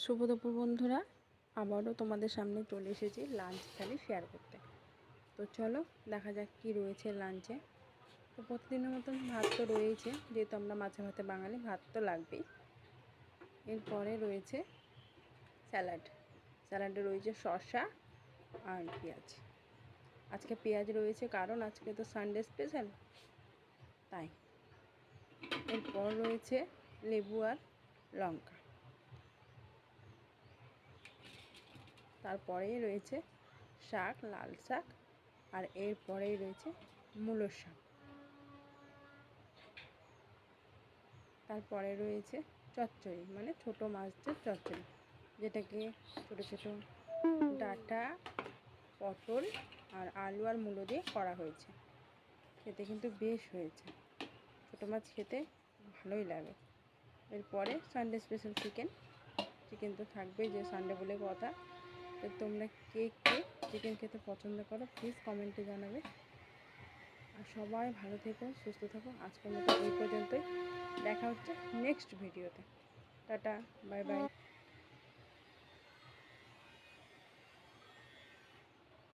শুভ দুপুর বন্ধুরা, আবারও তোমাদের সামনে চলে এসেছি লাঞ্চ থালি শেয়ার করতে। তো চলো দেখা যাক কি রয়েছে লাঞ্চে। তো প্রতিদিনের মতন ভাত তো রয়েছে, যেহেতু আমরা মাছে ভাতে বাঙালি, ভাত তো লাগবেই। এরপরে রয়েছে স্যালাডে রয়েছে শসা আর পেঁয়াজ। আজকে পেঁয়াজ রয়েছে কারণ আজকে তো সানডে স্পেশাল, তাই। এরপর রয়েছে লেবু আর লঙ্কা। তারপরেই রয়েছে শাক, লাল শাক, আর এরপরেই রয়েছে মূলোর শাক। তারপরে রয়েছে চচ্চড়ি, মানে ছোটো মাছের চচ্চড়ি, যেটাকে ছোটো ছোটো ডাঁটা, পটল আর আলু আর মূলো দিয়ে করা হয়েছে। খেতে কিন্তু বেশ হয়েছে, ছোটো মাছ খেতে ভালোই লাগে। এরপরে সানডে স্পেশাল চিকেন তো থাকবেই, যে সানডে বলে কথা। তো তোমরা কে কে চিকেন খেতে পছন্দ করো প্লিজ কমেন্টে জানাবে। আর সবাই ভালো থেকো, সুস্থ থাকো। আজকের মতো এই পর্যন্তই, দেখা হচ্ছে নেক্সট ভিডিওতে। Tata, bye bye.